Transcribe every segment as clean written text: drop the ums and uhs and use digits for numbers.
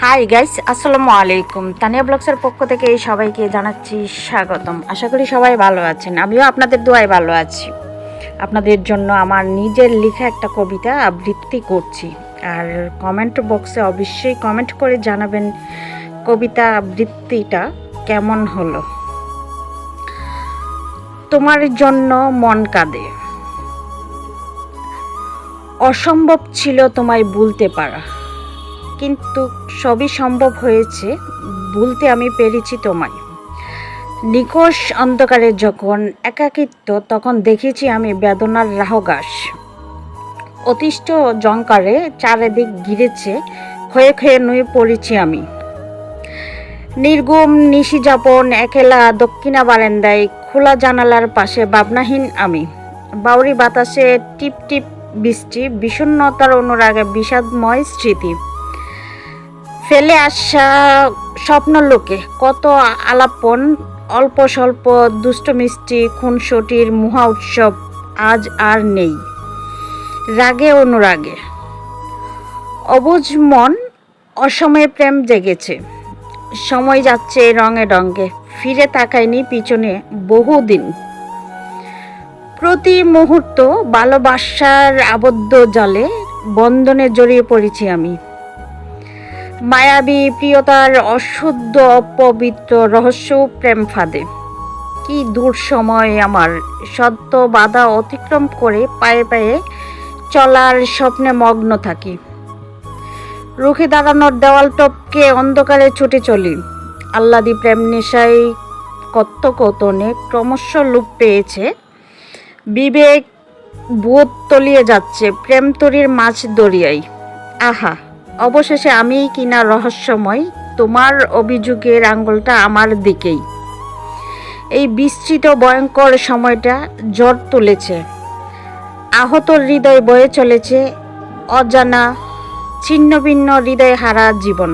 Hi guys, আসসালামু আলাইকুম। তানিয়া ব্লগসের পক্ষ থেকে সবাইকে জানাচ্ছি স্বাগতম। আশা করি সবাই ভালো আছেন। আমিও আপনাদের দোয়ায় ভালো আছি। আপনাদের জন্য আমার নিজের লেখা একটা কবিতা আবৃত্তি করছি। আর কমেন্ট বক্সে অবশ্যই কমেন্ট করে জানাবেন কবিতা আবৃত্তিটা কেমন হলো। তোমার জন্য মন কাঁদে, অসম্ভব ছিল তোমায় ভুলতে পারা, কিন্তু সবই সম্ভব হয়েছে, ভুলতে আমি পেরেছি তোমায়। নিকষ অন্ধকারে যখন একাকিত্ব, তখন দেখেছি আমি বেদনার রাহগাস। অতিষ্ঠ জঙ্কারে চারিদিক ঘিরেছে, ক্ষয়ে ক্ষয়ে নুয়ে পড়েছি আমি। নির্গুম নিশিযাপন একলা দক্ষিণা বারান্দায়, খোলা জানালার পাশে ভাবনাহীন আমি। বাউরি বাতাসে টিপ টিপ বৃষ্টি, বিষণ্ণতার অনুরাগে বিষাদময় স্মৃতি। ফেলে আসা স্বপ্ন লোকে কত আলাপন, অল্প স্বল্প দুষ্ট মিষ্টি খুনসুটির মহা উৎসব আজ আর নেই। রাগে অনুরাগে অবুঝ মন, অসময়ে প্রেম জেগেছে। সময় যাচ্ছে রঙে রঙে, ফিরে তাকায়নি পিছনে বহুদিন। প্রতি মুহূর্ত ভালোবাসার আবদ্ধ জালে, বন্ধনে জড়িয়ে পড়েছি আমি। মায়াবী প্রিয়তার অশুদ্ধ অপবিত্র রহস্য প্রেম ফাঁদে। কি দূর সময় আমার, সদ্য বাধা অতিক্রম করে পায়ে পায়ে চলার স্বপ্নে মগ্ন থাকি। রুখে দাঁড়ানোর দেওয়াল টপকে অন্ধকারে ছুটে চলি। আহ্লাদি প্রেম নেশায় কত কতনে ক্রমশ লোপ পেয়েছে। বিবেক বোধ তলিয়ে যাচ্ছে প্রেম তরীর মাছ দরিয়ায়। আহা, অবশেষে আমি কিনা রহস্যময়, তোমার অভিযোগের আঙ্গুলটা আমার দিকেই। এই বিস্তৃত ভয়ঙ্কর সময়টা ঝড় তুলেছে, আহত হৃদয় বয়ে চলেছে অজানা ছিন্ন ভিন্ন হৃদয় হারা জীবন।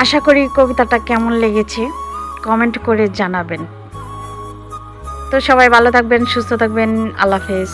আশা করি কবিতাটা কেমন লেগেছে কমেন্ট করে জানাবেন। তো সবাই ভালো থাকবেন, সুস্থ থাকবেন। আল্লাহ হাফেজ।